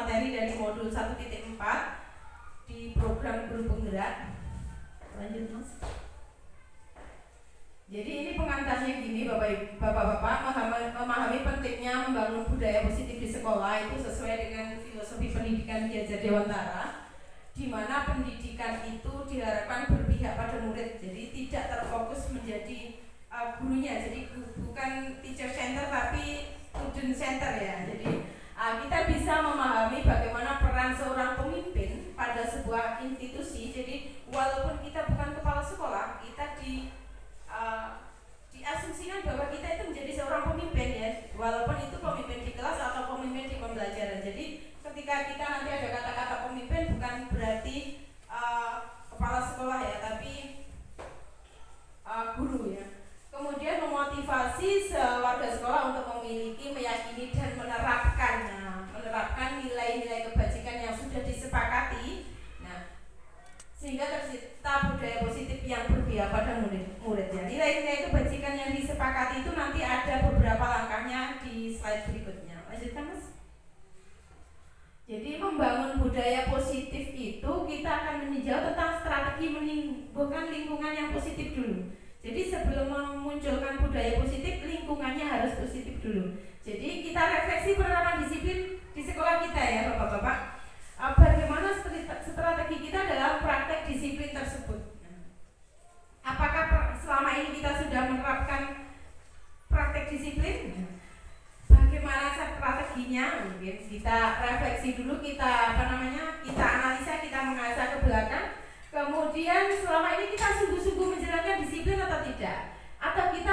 materi dari modul 1.4 di program guru penggerak. Lanjut Mas. Jadi ini pengantarnya gini Bapak-bapak, memahami pentingnya membangun budaya positif di sekolah itu sesuai dengan filosofi pendidikan Ki Hajar Dewantara, di mana pendidikan itu diharapkan berpihak pada murid, jadi tidak terfokus menjadi gurunya, jadi bukan teacher center tapi student center ya. Jadi kita bisa memahami bagaimana peran seorang pemimpin pada sebuah institusi. Jadi walaupun kita bukan kepala sekolah, kita diasumsikan bahwa kita itu menjadi seorang pemimpin ya, walaupun itu pemimpin di kelas atau pemimpin di pembelajaran. Jadi ketika kita nanti ada kata-kata pemimpin bukan berarti kepala sekolah ya, tapi guru ya. Kemudian memotivasi warga sekolah untuk memiliki, meyakini dan menerapkan nilai-nilai kebajikan yang sudah disepakati. Nah, sehingga tercipta budaya positif yang berpihak pada murid ya. Nilai-nilai kebajikan yang disepakati itu nanti ada beberapa langkahnya di slide berikutnya. Lanjutkan Mas. Jadi membangun budaya positif itu kita akan meninjau tentang strategi menumbuhkan lingkungan yang positif dulu. Jadi sebelum memunculkan budaya positif, lingkungannya harus positif dulu. Jadi kita refleksi penerapan disiplin di sekolah kita ya Bapak-bapak. Bagaimana strategi kita dalam praktek disiplin tersebut? Apakah selama ini kita sudah menerapkan praktek disiplin? Bagaimana strateginya? Mungkin kita refleksi dulu, kita analisa, kita mengasah ke belakang. Kemudian selama ini kita sungguh-sungguh menjalankan disiplin atau tidak? Atau kita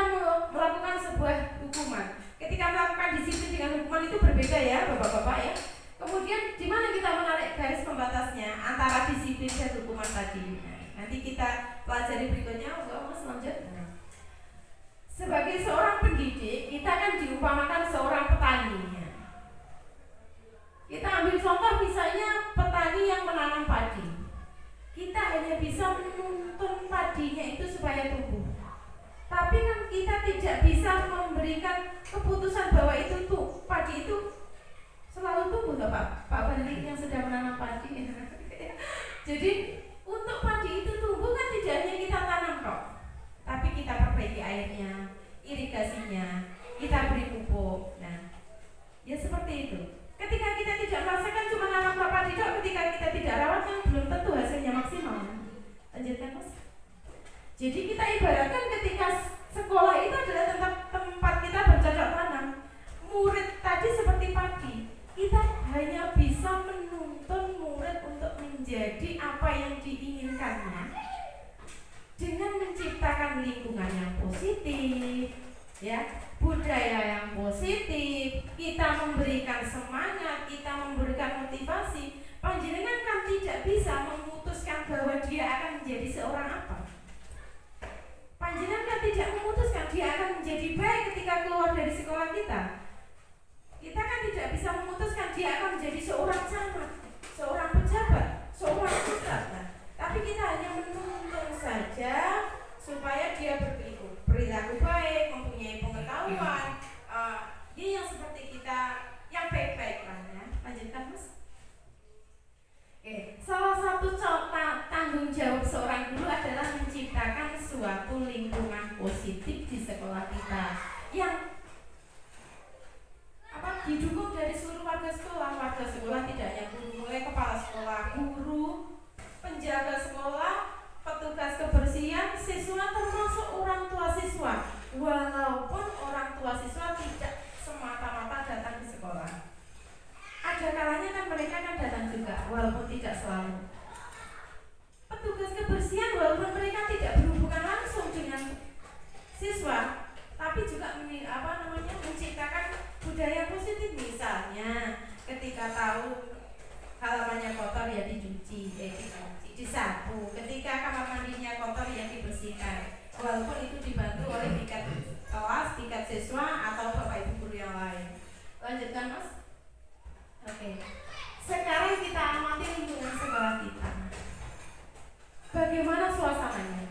melakukan sebuah hukuman? Ketika melakukan disiplin dengan hukuman itu berbeda ya Bapak-bapak ya. Kemudian di mana kita menarik garis pembatasnya antara disiplin dan hukuman tadi? Nanti kita pelajari berikutnya. Mas lanjut. Sebagai seorang pendidik, kita kan diumpamakan seorang petani. Kita ambil contoh misalnya petani yang menanam padi. Kita hanya bisa menuntun padinya itu supaya tumbuh. Tapi kan kita tidak bisa memberikan keputusan bahwa itu tuh padi itu selalu tumbuh loh Pak Balik yang sedang menanam padi. Jadi untuk padi itu tumbuh kan tidak hanya kita tanam kok, tapi kita perbaiki airnya, irigasinya, kita beri pupuk. Nah, ya seperti itu. Ketika kita tidak merasakan cuma nanam padi dok, ketika kita tidak rawat kan belum tentu hasilnya maksimal. Lanjutkan Mas. Jadi kita ibaratkan ketika sekolah itu adalah tempat kita bercocok tanam. Murid tadi seperti padi, kita hanya bisa menuntun murid untuk menjadi apa yang diinginkannya dengan menciptakan lingkungan yang positif, ya, budaya yang positif, kita memberikan semangat, kita memberikan motivasi. Panjenengan kan tidak bisa memutuskan bahwa dia akan menjadi seorang apa. Panjenengan kan tidak memutuskan dia akan menjadi baik ketika keluar dari sekolah kita. Kita kan tidak bisa memutuskan dia akan menjadi seorang camat, seorang pejabat, seorang ustadz. Tapi kita hanya menuntun saja supaya dia berperilaku baik, mempunyai pengetahuan, dia yang seperti kita, yang baik-baik lah ya. Lanjutkan Mas. Oke, salah satu contoh tanggung jawab seorang guru adalah menciptakan suatu lingkungan positif di sekolah kita yang didukung dari seluruh warga sekolah tidak hanya guru, mulai kepala sekolah, guru, penjaga sekolah, petugas kebersihan, siswa termasuk orang tua siswa. Walaupun orang tua siswa tidak semata-mata datang di sekolah, ada kalanya kan mereka kan datang juga, walaupun tidak selalu. Petugas kebersihan walaupun mereka tidak berhubungan langsung dengan siswa, tapi juga menciptakan budaya positif. Misalnya ketika tahu halamannya kotor ya dicuci, disapu. Ketika kamar mandinya kotor ya dibersihkan. Walaupun itu dibantu oleh tingkat kelas, tingkat siswa atau bapak ibu guru yang lain. Lanjutkan Mas. Oke. Sekarang kita amati lingkungan sekolah kita. Bagaimana suasananya?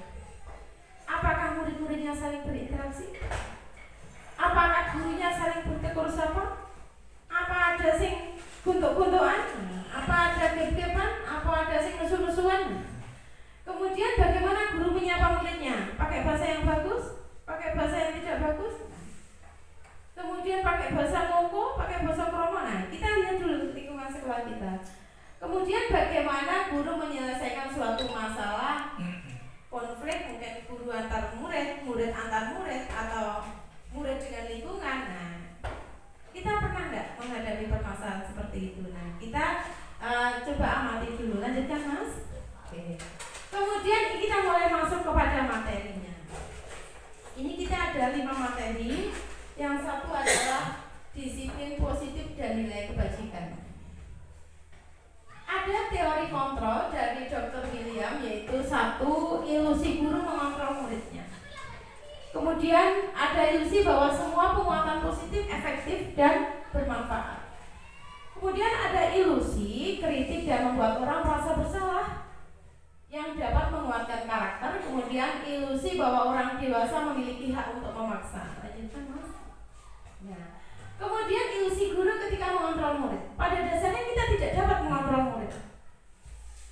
Apakah murid-muridnya saling berinteraksi? Apakah gurunya saling bertegur sapa? Apa ada sing guntuk-guntukan, apa ada gap-gapan, apa ada sing nesu-nesuan. Kemudian bagaimana guru menyapa muridnya? Pakai bahasa yang bagus, pakai bahasa yang tidak bagus. Kemudian pakai bahasa ngoko, pakai bahasa kromo. Nah, kita lihat dulu lingkungan sekolah kita. Kemudian bagaimana guru menyelesaikan suatu masalah konflik, mungkin guru antar murid, murid antar murid, atau murid dengan lingkungan. Nah, kita pernah nggak menghadapi permasalahan seperti itu? Nah, kita coba amati dulu. Lanjutkan, Mas. Oke. Kemudian kita mulai masuk kepada materinya. Ini kita ada 5 materi. Yang satu adalah disiplin positif dan nilai kebajikan. Ada teori kontrol dari Dr. William, yaitu 1, ilusi guru mengontrol muridnya. Kemudian ada ilusi bahwa semua penguatan positif efektif dan bermanfaat. Kemudian ada ilusi kritik dan membuat orang merasa bersalah, yang dapat menguatkan karakter. Kemudian ilusi bahwa orang dewasa memiliki hak untuk memaksa. Lanjutkan, Mas. Ya. Kemudian ilusi guru ketika mengontrol murid. Pada dasarnya kita tidak dapat mengontrol murid.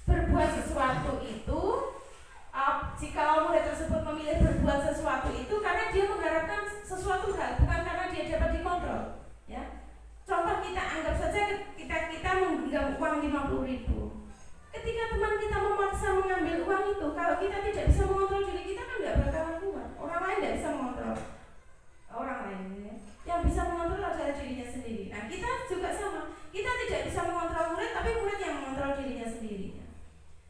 Berbuat sesuatu itu, jika murid tersebut memilih berbuat sesuatu itu karena dia mengharapkan sesuatu hal, bukan karena dia dapat dikontrol. Ya. Contoh, kita anggap saja kita menggenggam uang 50.000. Ketika teman kita memaksa mengambil uang itu, kalau kita tidak bisa mengontrol diri kita kan nggak bakalan keluar. Orang lain nggak bisa mengontrol orang lain, ya. Yang bisa mengontrol adalah dirinya sendiri. Nah, kita juga sama. Kita tidak bisa mengontrol murid, tapi murid yang mengontrol dirinya sendiri.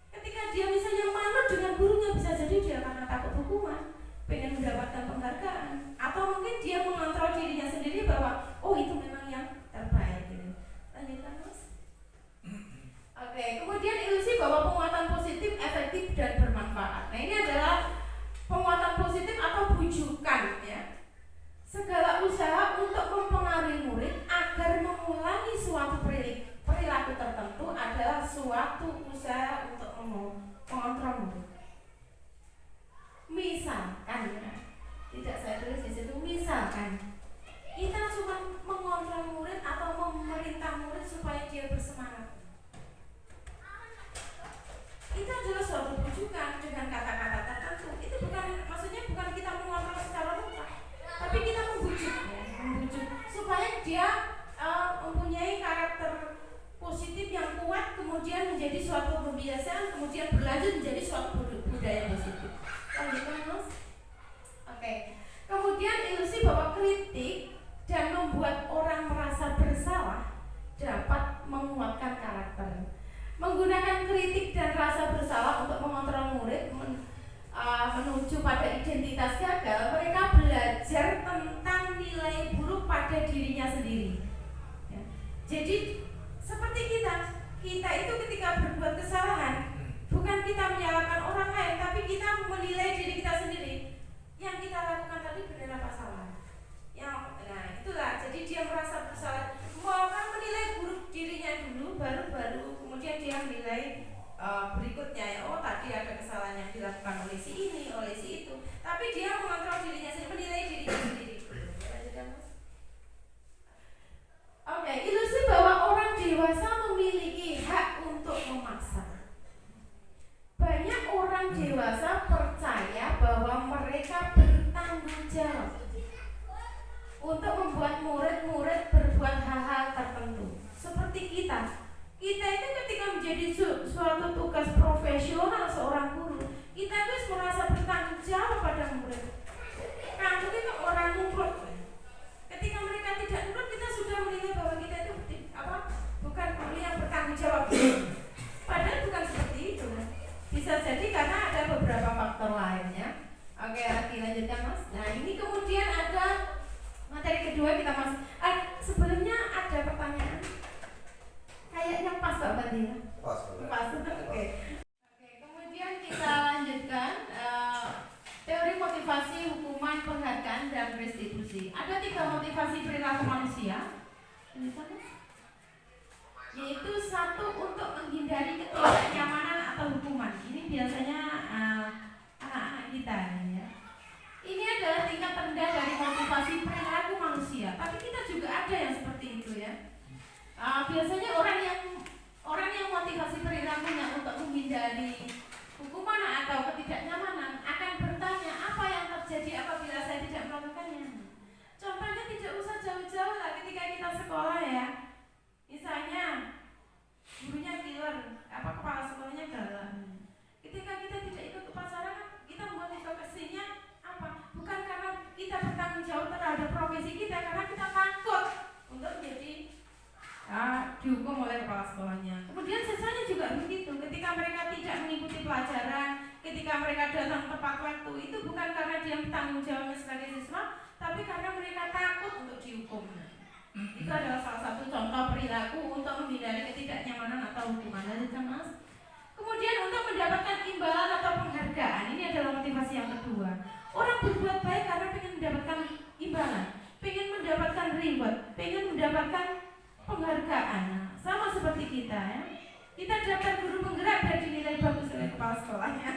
Ketika dia misalnya manut dengan gurunya, bisa jadi dia karena takut hukuman, pengen mendapatkan penghargaan, atau mungkin dia mengontrol dirinya sendiri bahwa oh itu memang yang terbaik. Gitu. Lanjutkan, Mas. Oke, kemudian ilusi bahwa penguatan positif efektif dan bermanfaat. Nah, ini adalah penguatan positif atau bujukan, ya. Segala usaha untuk mempengaruhi murid agar mengulangi suatu perilaku tertentu adalah suatu usaha untuk mengontrol murid. Misalkan, ya, tidak saya tulis di situ. Misalkan kita cuma mengontrol murid atau memerintah murid supaya dia bersemangat. Itu adalah suatu bujukan dengan kata-kata tertentu. Itu maksudnya bukan kita mengontrol secara mutlak, tapi kita membujuk supaya dia mempunyai karakter positif yang kuat, kemudian menjadi suatu kebiasaan, kemudian berlanjut menjadi suatu budaya positif. Lanjutkan, Mas. Oke. Kemudian ilusi bahwa kritik dan membuat orang merasa bersalah dapat menguatkan karakter. Menggunakan kritik dan rasa bersalah untuk mengontrol murid menuju pada identitas gagal, mereka belajar tentang nilai buruk pada dirinya sendiri. Ya. Jadi seperti kita itu ketika berbuat kesalahan, bukan kita menyalahkan orang lain, tapi kita menilai diri kita sendiri. Yang kita lakukan tadi benar apa salah? Nah itulah. Jadi dia merasa bersalah, orang menilai buruk dirinya dulu, baru kemudian dia menilai berikutnya, ya, oh tadi ada kesalahan yang dilakukan oleh si ini, oleh si itu, tapi dia mengontrol dirinya sendiri, menilai dirinya sendiri. Oke, ilusi bahwa orang dewasa memiliki hak untuk memaksa. Banyak orang dewasa percaya bahwa mereka bertanggung jawab untuk membuat murid-murid berbuat hal-hal tertentu. Seperti kita itu ketika menjadi suatu tugas profesional seorang guru, kita harus merasa bertanggung jawab pada murid. Kamu itu orang nurut. Ketika mereka tidak nurut, kita sudah menilai bahwa kita itu bukan guru yang bertanggung jawab. Padahal bukan seperti itu. Bisa jadi karena ada beberapa faktor lainnya. Oke, lanjutkan, Mas. Nah, ini kemudian ada materi kedua kita, Mas. Sebelumnya ada pertanyaan. Kayaknya pas, Pak Badina. Pas. Oke. Kemudian kita lanjutkan teori motivasi, hukuman, penghargaan, dan restitusi. Ada 3 motivasi perilaku manusia, yaitu 1 untuk menghindari ketidaknyamanan atau hukuman. Ini biasanya anak-anak kita, ya. Ini adalah tingkat rendah dari motivasi perilaku manusia. Tapi kita juga ada yang seperti itu, ya. Biasanya dihukum oleh kepala sekolahnya. Kemudian siswanya juga begitu, ketika mereka tidak mengikuti pelajaran, ketika mereka datang tepat waktu, itu bukan karena dia bertanggung jawabnya sebagai siswa, tapi karena mereka takut untuk dihukum. Itu adalah salah satu contoh perilaku untuk menghindari ketidaknyamanan atau hukuman. Lanjutkan Mas. Kemudian untuk mendapatkan imbalan atau penghargaan, ini adalah motivasi yang kedua. Orang berbuat baik karena ingin mendapatkan imbalan, ingin mendapatkan reward, ingin mendapatkan penghargaan. Sama seperti kita ya. Kita daftar guru penggerak dan dinilai bagus oleh kepala sekolahnya.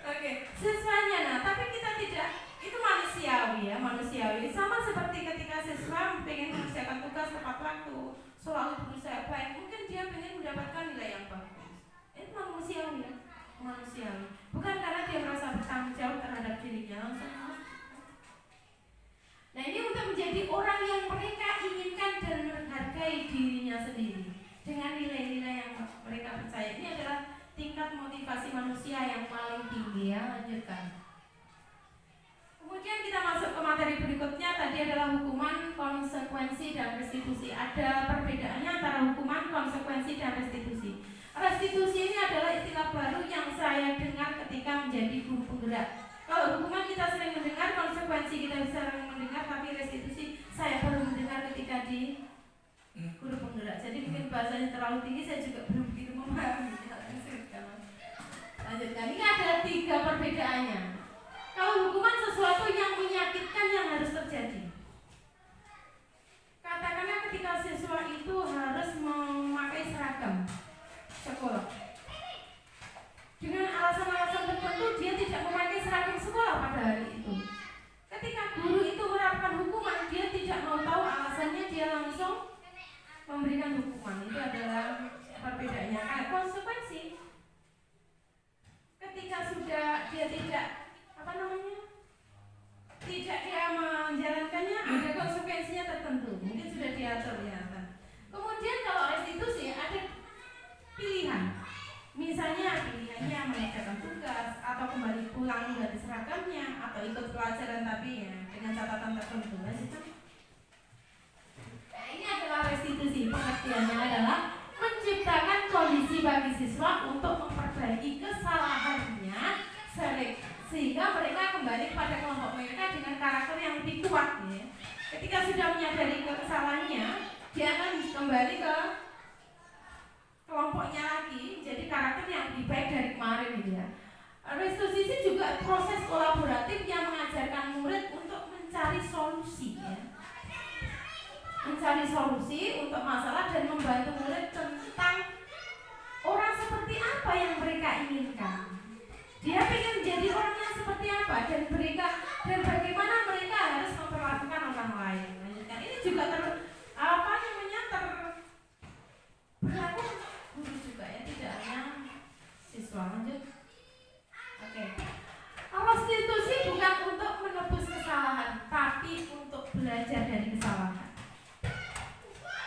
Oke, siswanya. Nah, tapi kita tidak, itu manusiawi ya, manusiawi. Sama seperti ketika siswa ingin mengerjakan tugas tepat waktu, selalu berusaha baik, mungkin dia ingin mendapatkan nilai yang bagus. Itu manusiawi ya, manusiawi. Bukan karena dia merasa bertanggung jawab terhadap dirinya langsung. Nah, ini untuk menjadi orang yang mereka inginkan dan menghargai dirinya sendiri dengan nilai-nilai yang mereka percaya. Ini adalah tingkat motivasi manusia yang paling tinggi ya. Lanjutkan. Kemudian kita masuk ke materi berikutnya. Tadi adalah hukuman, konsekuensi, dan restitusi. Ada perbedaannya antara hukuman, konsekuensi, dan restitusi. Restitusi ini adalah istilah baru yang saya dengar ketika menjadi guru penggerak. Kalau hukuman kita sering mendengar, konsekuensi kita sering mendengar, tapi restitusi saya baru mendengar ketika di guru penggerak. Jadi mungkin bahasanya terlalu tinggi, saya juga belum begitu memahami. Lanjutkan. Ini ada 3 perbedaannya. Kalau hukuman sesuatu yang menyakitkan yang harus terjadi. Katakanlah ketika siswa itu harus memakai seragam sekolah. Dengan alasan-alasan tertentu dia tidak memakai seragam sekolah pada hari itu. Ketika guru itu menerapkan hukuman, dia tidak mau tahu alasannya, dia langsung memberikan hukuman. Itu adalah perbedaannya. Nah, konsekuensi ketika sudah dia tidak tidak dia menjalankannya, ada konsekuensinya tertentu. Mungkin sudah diatur ya. Kemudian kalau restitusi ada pilihan. Misalnya pilihannya mengerjakan tugas atau kembali pulang dari seragamnya atau ikut pelajaran tapi ya dengan catatan tertentu. Nah, ini adalah restitusi. Pengertiannya adalah menciptakan kondisi bagi siswa untuk memperbaiki kesalahannya sehingga mereka kembali pada kelompok mereka dengan karakter yang lebih kuat ya. Ketika sudah menyadari kesalahannya, dia akan kembali ke kelompoknya lagi, jadi karakter yang lebih baik dari kemarin gitu ya. Restitusi juga proses kolaboratif yang mengajarkan murid untuk mencari solusi ya. Mencari solusi untuk masalah dan membantu murid tentang orang seperti apa yang mereka inginkan. Dia ingin menjadi orang yang seperti apa dan bagaimana mereka harus memperlakukan orang lain. Nah, ini juga berlaku guru juga ya, tidak hanya siswa. Lanjut. Oke. Restitusi bukan untuk menebus kesalahan, tapi untuk belajar dari kesalahan.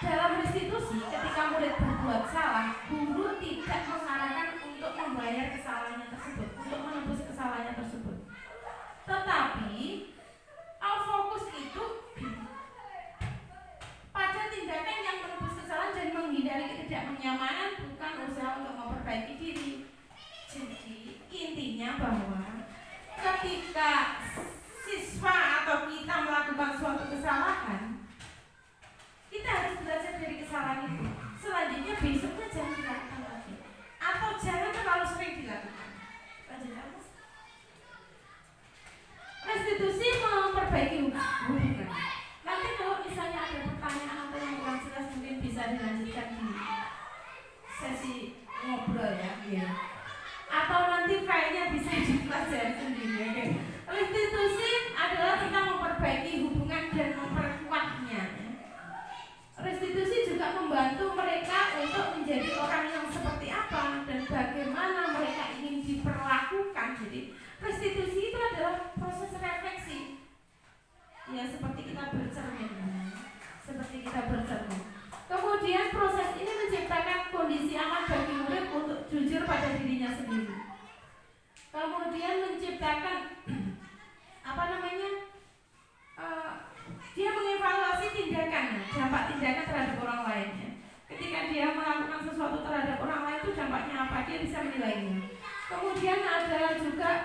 Dalam restitusi, ketika murid berbuat salah, guru tidak mengarahkan untuk membayar kesalahannya tersebut, untuk menebus kesalahannya tersebut. Tetapi, fokus itu pada tindakan yang menebus kesalahan dan menghindari ketidaknyamanan, bukan usaha untuk memperbaiki diri. Jadi, intinya bahwa ketika siswa atau kita melakukan suatu kesalahan, kita harus belajar dari kesalahan itu. Selanjutnya besoknya jangan dilakukan lagi, atau jangan terlalu sering dilakukan. Lanjutkan Mas. Restitusi memperbaiki hubungan. Nanti kalau misalnya ada pertanyaan atau yang kurang jelas mungkin bisa dilanjutkan di sesi ngobrol ya. Atau nanti filenya bisa dipelajari sendiri. Okay. Restitusi adalah tentang memperbaiki hubungan dan memperkuatnya. Restitusi juga membantu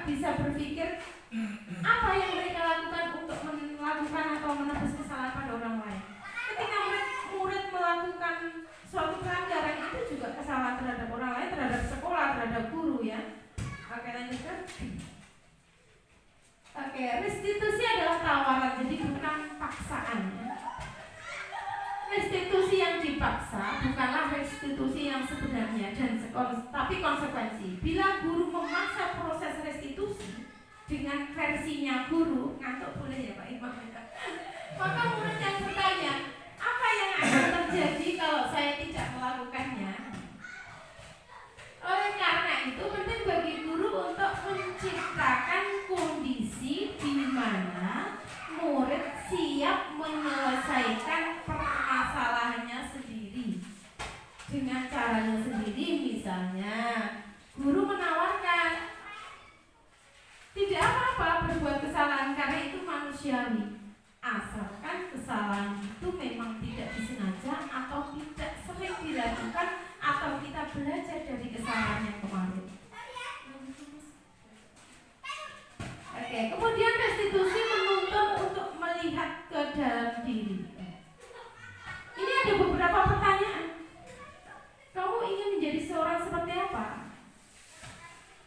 bisa berpikir apa yang mereka lakukan untuk melakukan atau menebus kesalahan pada orang lain. Ketika murid melakukan suatu pelanggaran, itu juga kesalahan terhadap orang lain, terhadap sekolah, terhadap guru ya. Oke, lanjutkan. Oke, restitusi adalah tawaran, jadi bukan paksaan ya. Restitusi yang dipaksa bukanlah restitusi yang sebenarnya tapi konsekuensi. Bila guru memaksa proses restitusi dengan versinya guru, ngantuk boleh ya Pak Imam, maka murid yang bertanya, apa yang akan terjadi kalau saya tidak melakukannya? Oleh karena itu penting bagi guru untuk menciptakan kondisi di mana murid siap menyelesaikan permasalahannya sendiri dengan caranya sendiri. Misalnya guru menawarkan, tidak apa-apa berbuat kesalahan karena itu manusiawi, asalkan kesalahan itu memang tidak disengaja atau tidak sering dilakukan atau kita belajar dari kesalahan yang kemarin. Oke, kemudian restitusi menuntut untuk melihat ke dalam diri. Ini ada beberapa pertanyaan. Kamu ingin menjadi seorang seperti apa?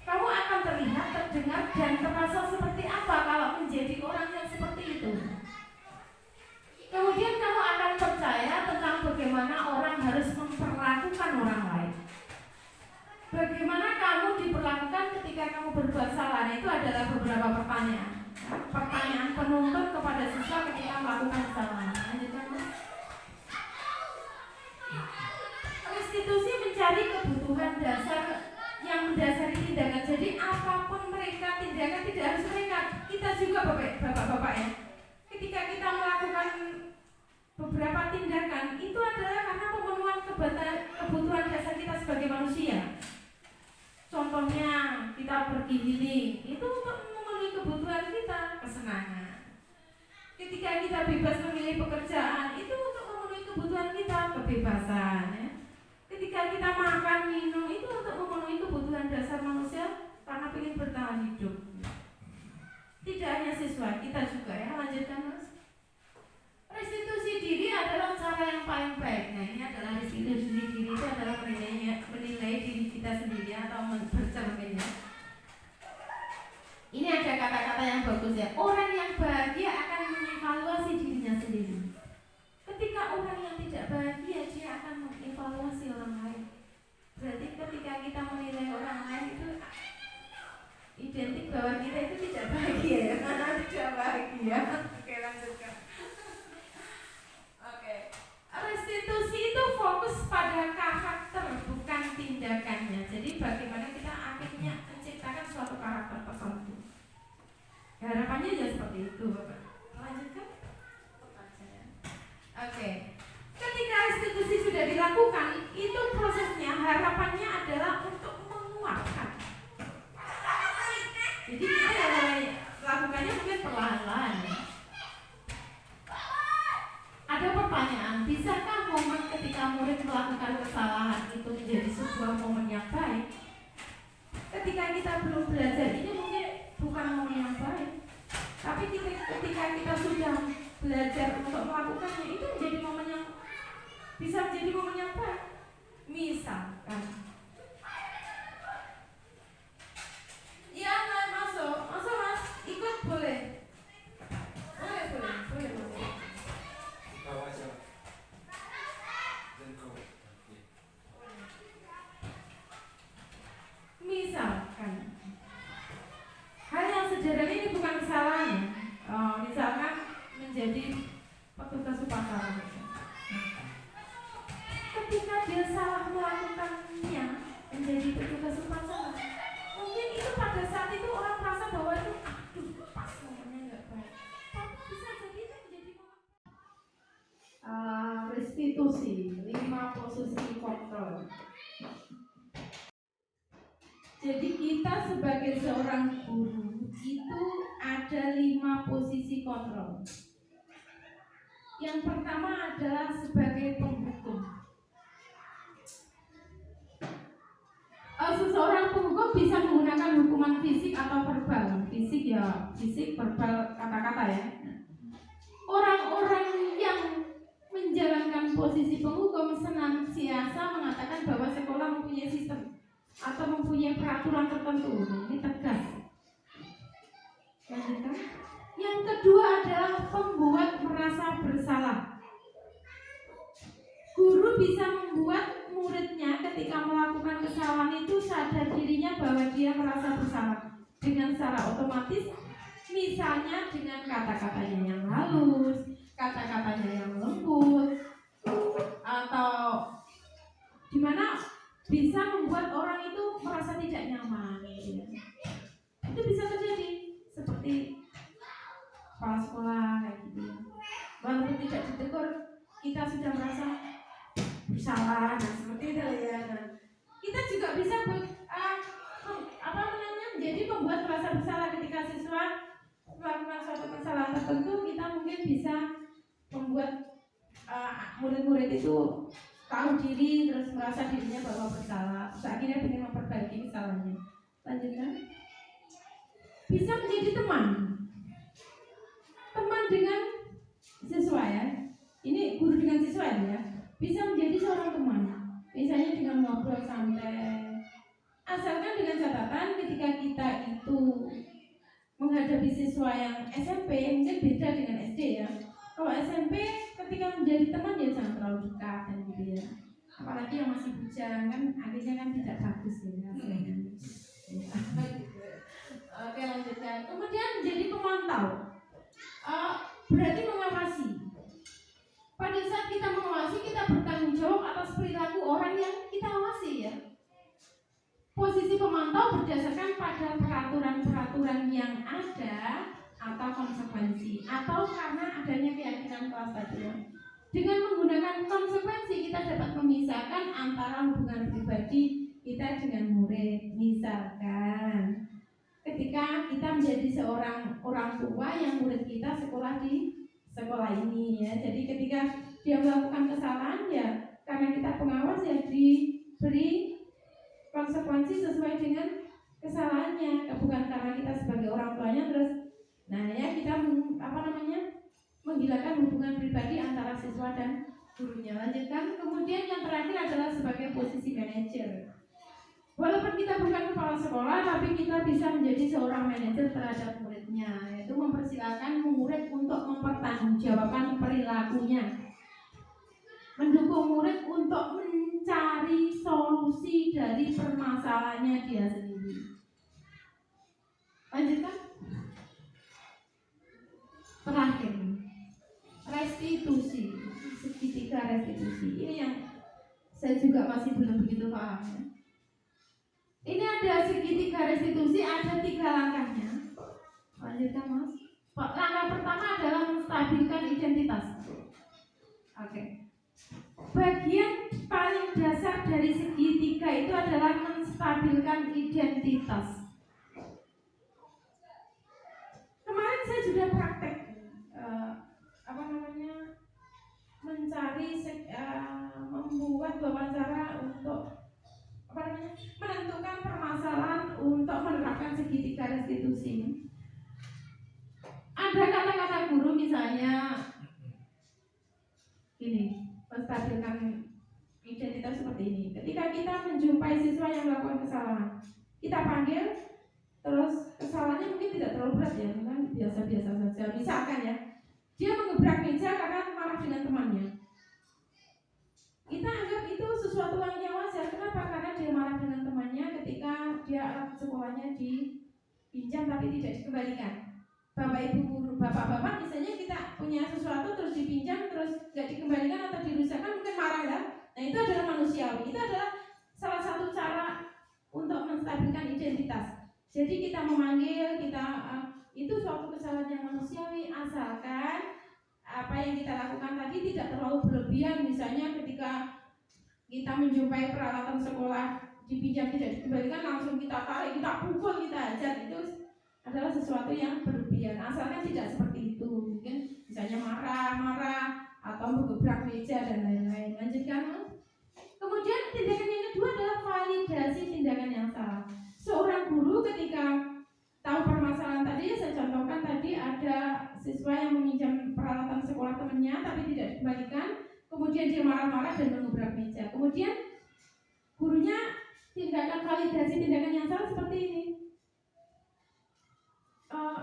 Kamu akan terlihat, terdengar, dan terasa seperti apa kalau menjadi orang yang seperti itu? Kemudian kamu akan percaya tentang bagaimana orang harus memperlakukan orang lain. Bagaimana kamu diperlakukan ketika kamu berbuat salah? Itu adalah beberapa pertanyaan. Pertanyaan penuntut kepada siswa ketika melakukan kesalahan. Lanjutkan, Mas. Restitusi mencari kebutuhan dasar yang mendasari tindakan. Jadi apapun mereka tindakan, tidak harus mereka, kita juga bapak-bapak ya. Ketika kita melakukan beberapa tindakan, itu adalah karena pemenuhan kebutuhan dasar kita sebagai manusia. Contohnya kita pergi healing, itu untuk memenuhi kebutuhan kita, kesenangan. Ketika kita bebas memilih pekerjaan, itu untuk memenuhi kebutuhan kita, kebebasan ya. Ketika kita makan, minum, itu untuk memenuhi kebutuhan dasar manusia karena ingin bertahan hidup. Tidak hanya siswa, kita juga ya. Lanjutkan, Mas. Restitusi diri adalah cara yang paling baik. Nah, ini adalah restitusi diri, itu adalah menilai diri kita sendiri atau bercermin ya. Ini ada kata-kata yang bagus ya. Orang yang bahagia akan mengevaluasi dirinya sendiri. Ketika orang yang tidak bahagia, dia akan mengevaluasi orang lain. Berarti ketika kita menilai orang lain itu identik bahwa kita itu tidak bahagia ya. Tidak bahagia. Oke, lanjutkan. Oke. Restitusi itu fokus pada karakter, bukan tindakannya. Jadi bagaimana kita akhirnya menciptakan suatu karakter tertentu. Harapannya ya seperti itu, Bapak. Lanjutkan. Oke. Ketika restitusi sudah dilakukan, itu prosesnya harapannya adalah untuk menguatkan. Jadi kita ya lakukannya mungkin perlahan-lahan ya. Ada pertanyaan, bisakah momen ketika murid melakukan kesalahan itu menjadi sebuah momen yang baik? Ketika kita belum belajar ini mungkin bukan momen yang baik, tapi ketika kita sudah belajar untuk melakukannya, itu menjadi momen yang bisa menjadi momen yang baik. Misalkan ya, masuk Mas, ikut boleh. Misalkan hal yang sederhana ini bukan kesalahan ya. Misalkan menjadi petugas upacara. Ketika dia salah melakukannya menjadi petugas upacara, mungkin itu pada saat itu orang merasa bahwa itu pas momennya nggak baik. Tapi bisa jadi itu menjadi restitusi, 5 posisi kontrol. Jadi kita sebagai seorang guru itu ada 5 posisi kontrol. Yang pertama adalah sebagai penghukum. Seseorang penghukum guru bisa menggunakan hukuman fisik atau verbal. Fisik ya fisik, verbal kata-kata ya. Orang-orang yang menjalankan posisi penghukum senantiasa mengatakan bahwa sekolah mempunyai sistem atau mempunyai peraturan tertentu. Ini tegas. Lanjutkan. Yang kedua adalah pembuat merasa bersalah. Guru bisa membuat muridnya ketika melakukan kesalahan itu sadar dirinya bahwa dia merasa bersalah dengan secara otomatis, misalnya dengan kata-katanya yang halus, kata-katanya yang lembut, atau dimana bisa membuat orang itu merasa tidak nyaman. Itu bisa terjadi seperti kepala sekolah kayak gitu. Walaupun tidak ditegur, kita sudah merasa bersalah, nah seperti itu ya. Nah, kita juga bisa menjadi pembuat merasa bersalah ketika siswa melakukan suatu kesalahan tertentu. Kita mungkin bisa membuat murid-murid itu tahu diri, terus merasa dirinya bahwa bersalah, terus akhirnya ingin memperbaiki kesalahannya. Lanjutkan. Bisa menjadi teman dengan siswa ya. Ini guru dengan siswa ya. Bisa menjadi seorang teman, misalnya dengan ngobrol santai. Asalkan dengan catatan ketika kita itu menghadapi siswa yang SMP mungkin beda dengan SD ya. Kalau SMP ketika menjadi teman ya jangan terlalu dekat dan gitu ya. Apalagi yang masih bujang kan akhirnya kan tidak bagus ya. Oke, lanjutkan. Kemudian menjadi pemantau. Berarti mengawasi. Pada saat kita mengawasi, kita bertanggung jawab atas perilaku orang yang kita awasi ya. Posisi pemantau berdasarkan pada peraturan-peraturan yang ada atau konsekuensi, atau karena adanya keyakinan kelas tadi. Dengan menggunakan konsekuensi kita dapat memisahkan antara hubungan pribadi kita dengan murid. Misalkan ketika kita menjadi seorang orang tua yang murid kita sekolah di sekolah ini ya. Jadi ketika dia melakukan kesalahan ya karena kita pengawas ya diberi konsekuensi sesuai dengan kesalahannya, bukan karena kita sebagai orang tuanya terus kita menghilangkan hubungan pribadi antara siswa dan gurunya. Lanjutkan. Kemudian yang terakhir adalah sebagai posisi manajer. Walaupun kita bukan kepala sekolah, tapi kita bisa menjadi seorang manajer terhadap muridnya, yaitu mempersilakan murid untuk mempertanggungjawabkan perilakunya, mendukung murid untuk mencari solusi dari permasalahannya dia sendiri. Lanjutkan. Terakhir, restitusi, segitiga restitusi. Ini yang saya juga masih belum begitu paham ya. Ini ada segitiga restitusi, ada 3 langkahnya. Lanjutkan Mas. Langkah pertama adalah menstabilkan identitas. Oke. Bagian paling dasar dari segitiga itu adalah menstabilkan identitas. Kemarin saya sudah praktek membuat wawancara untuk menentukan permasalahan untuk menerapkan segitiga restitusi. Ada kata-kata guru misalnya ini, menstabilkan identitas seperti ini. Ketika kita menjumpai siswa yang melakukan kesalahan, kita panggil, terus kesalahannya mungkin tidak terlalu berat ya, kan biasa-biasa saja. Misalkan ya, dia mengebrak meja karena marah dengan temannya. Kita anggap itu sesuatu yang wajar. Kenapa? Karena dia marah dengan temannya ketika dia alat sekolahnya dipinjam tapi tidak dikembalikan. Bapak ibu guru, bapak-bapak misalnya kita punya sesuatu terus dipinjam terus tidak dikembalikan atau dirusakkan mungkin marah ya. Nah itu adalah manusiawi. Itu adalah salah satu cara untuk menstabilkan identitas. Jadi kita memanggil, itu suatu kesalahan yang manusiawi asalkan apa yang kita lakukan tadi tidak terlalu berlebihan. Misalnya ketika kita menjumpai peralatan sekolah dipinjam tidak dikembalikan langsung kita tarik, kita pukul, kita ajar, itu adalah sesuatu yang berlebihan. Asalkan tidak seperti itu, mungkin misalnya marah-marah atau menggebrak meja dan lain-lain. Lanjutkan. Kemudian tindakan yang kedua adalah validasi tindakan yang salah. Seorang siswa yang meminjam peralatan sekolah temannya tapi tidak dikembalikan, kemudian dia marah-marah dan mengebrak meja. Kemudian gurunya tindakan validasi tindakan yang salah seperti ini.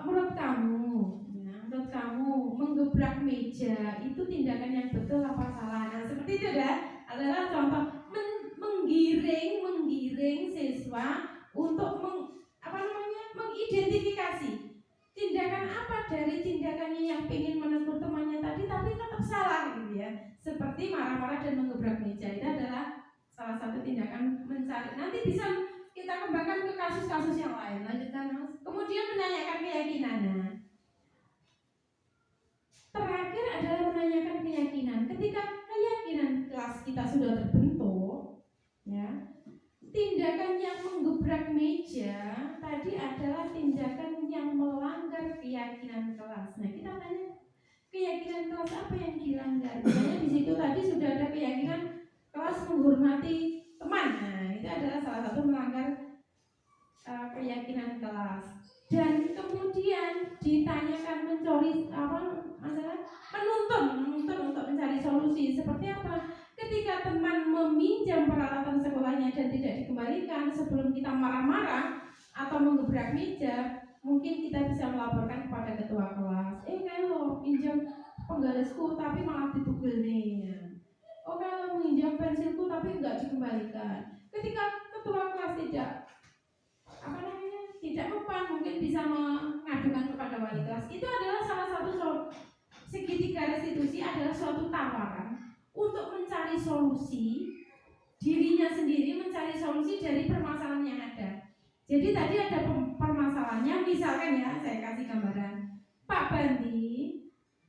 Menurut kamu menggebrak meja itu tindakan yang betul apa salah? Nah, seperti itu adalah contoh menggiring siswa untuk mengidentifikasi tindakan apa dari tindakannya yang ingin menegur temannya tadi tapi tetap salah gitu ya. Seperti marah-marah dan menggebrak meja itu adalah salah satu tindakan mencari. Nanti bisa kita kembangkan ke kasus-kasus yang lain. Lanjutkan Mas. Kemudian menanyakan keyakinan. Terakhir adalah menanyakan keyakinan. Ketika keyakinan kelas kita sudah terbentuk, ya, tindakan yang menggebrak meja tadi adalah tindakan yang melanggar keyakinan kelas. Nah, kita tanya keyakinan kelas apa yang dilanggar? Misalnya di situ tadi sudah ada keyakinan kelas menghormati teman. Nah, itu adalah salah satu melanggar keyakinan kelas. Dan kemudian ditanyakan menuntun untuk mencari solusi. Seperti apa? Ketika teman meminjam peralatan sekolahnya dan tidak dikembalikan, sebelum kita marah-marah atau menggebrak meja, mungkin kita bisa melaporkan kepada ketua kelas. Kalau pinjam penggarisku tapi malah dipukul nih. Kalau menginjam pensilku tapi enggak dikembalikan. Ketika ketua kelas tidak mempan, mungkin bisa mengadukan kepada wali kelas. Itu adalah salah satu segitiga restitusi adalah suatu tawaran untuk mencari solusi dirinya sendiri, mencari solusi dari permasalahan yang ada. Jadi tadi ada permasalahannya, misalkan ya, saya kasih gambaran. Pak Bandi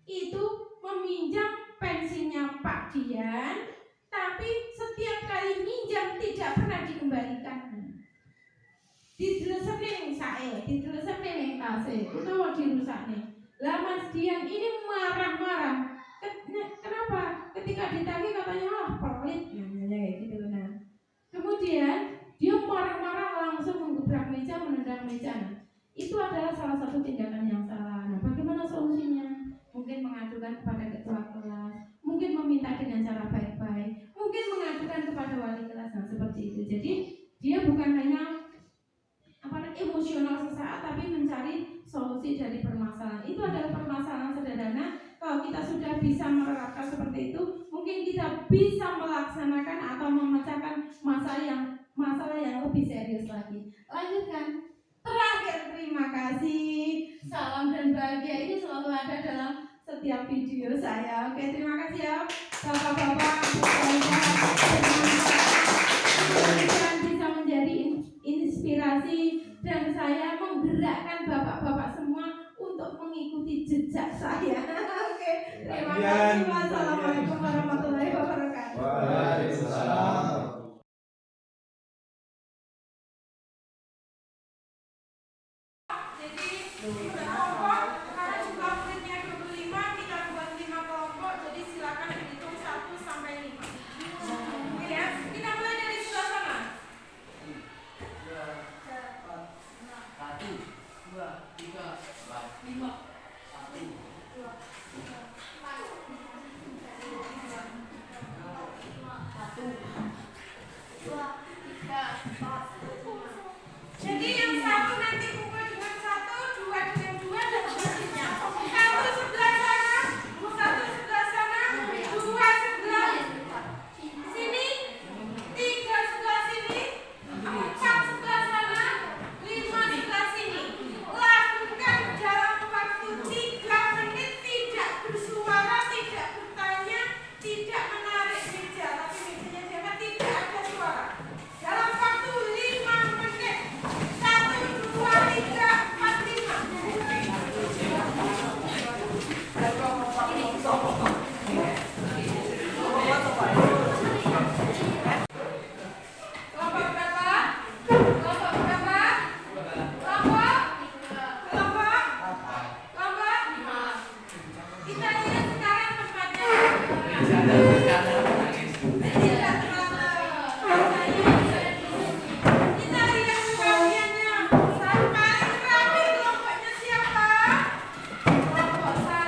itu meminjam pensilnya Pak Dian, tapi setiap kali minjam tidak pernah dikembalikan. Didelesep ning sae, didelesep ning tase, utawa dirusak nih. Lah Mas Dian ini marah-marah. Kenapa? Ketika ditagih katanya pelit, kayak gitu. Nah, kemudian dia marah-marah langsung menggebrak meja, menendang meja. Nah, itu adalah salah satu tindakan yang salah. Nah, bagaimana solusinya? Mungkin mengadukan kepada ketua kelas, mungkin meminta dengan cara baik-baik, mungkin mengadukan kepada wali kelas. Nah, seperti itu. Jadi dia bukan hanya emosional sesaat, tapi mencari solusi dari permasalahan. Itu adalah permasalahan sederhana. Kalau kita sudah bisa menerapkan seperti itu, mungkin kita bisa melaksanakan atau memecahkan masalah yang lebih serius lagi. Lanjutkan. Terakhir, terima kasih. Salam dan bahagia ini selalu ada dalam setiap video saya. Oke, terima kasih ya Bapak-bapak. Mudah-mudahan bisa menjadi inspirasi dan saya menggerakkan bapak-bapak semua untuk mengikuti jejak saya. Oke, terima kasih. Wassalamualaikum warahmatullahi wabarakatuh. Waalaikumsalam. Jadi kelompok karena jumlah muridnya 25, kita buat 5 kelompok. Jadi silakan dihitung 1 sampai 5. Oke ya, kita mulai dari sebelah sana. 1, 2, 3, 4, 5. 1, 2, 3, 4, 5. Jadi yang satu nanti pukul dengan 1, 2 dengan 2 dan selanjutnya. Satu sebelah sana, satu sebelah sana, 2 sebelah sini, 3 sebelah sini, 4 sebelah sana, 5 sebelah sini. Lakukan dalam waktu 3 menit, tidak bersuara, tidak bertanya, tidak menarik meja, tapi mejanya jangan tidak ada suara. Dalam waktu 5 menit. 1, 2, 3, 4, 5. Kelompok berapa? Kelompok berapa? Kelompok 5. Kita lihat sekarang tempatnya. Kita lihat pembagiannya. Paling rapi kelompoknya siapa? Kelompok 1.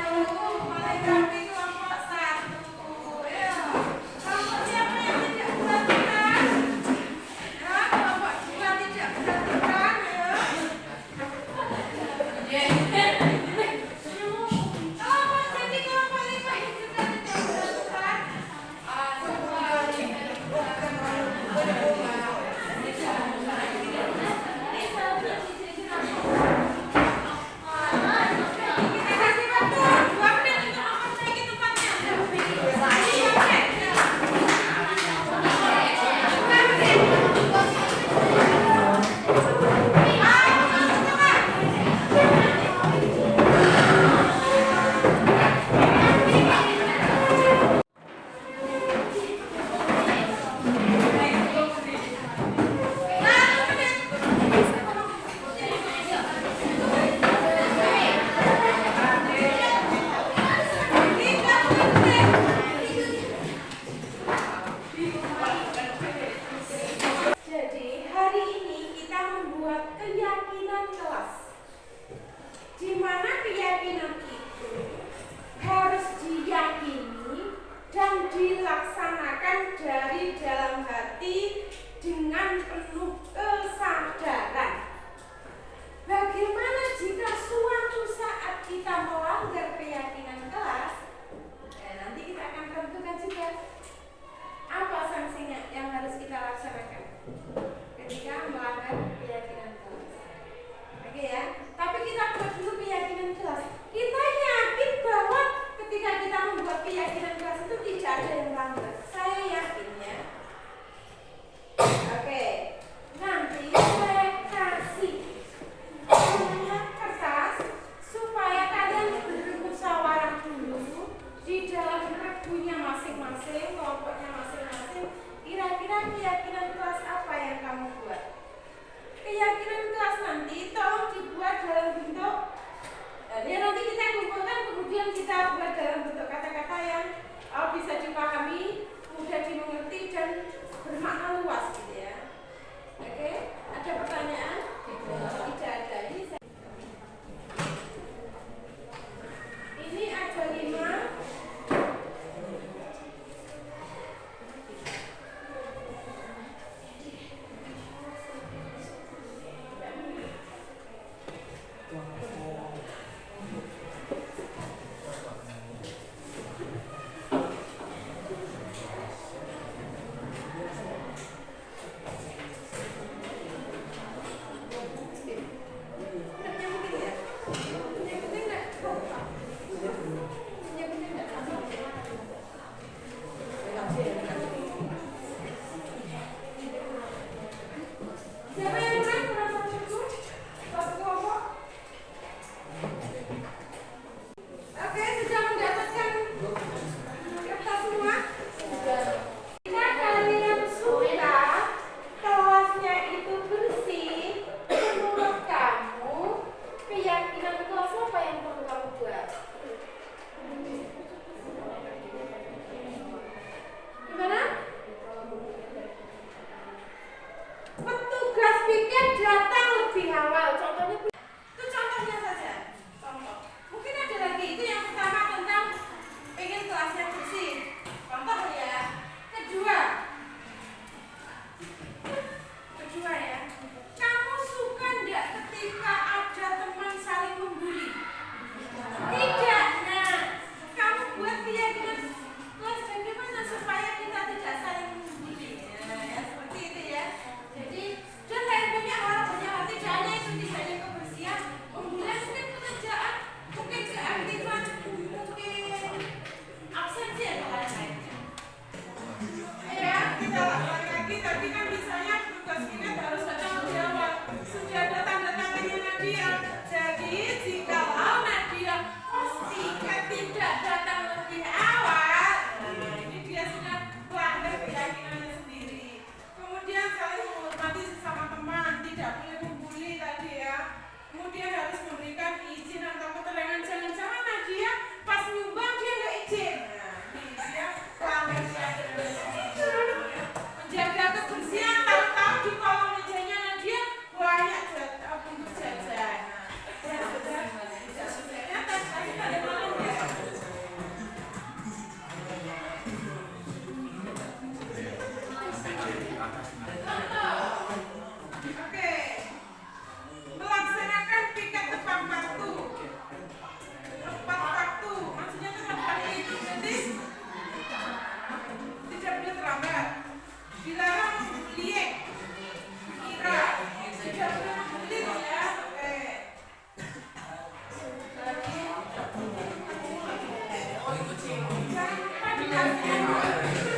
Kan dikasih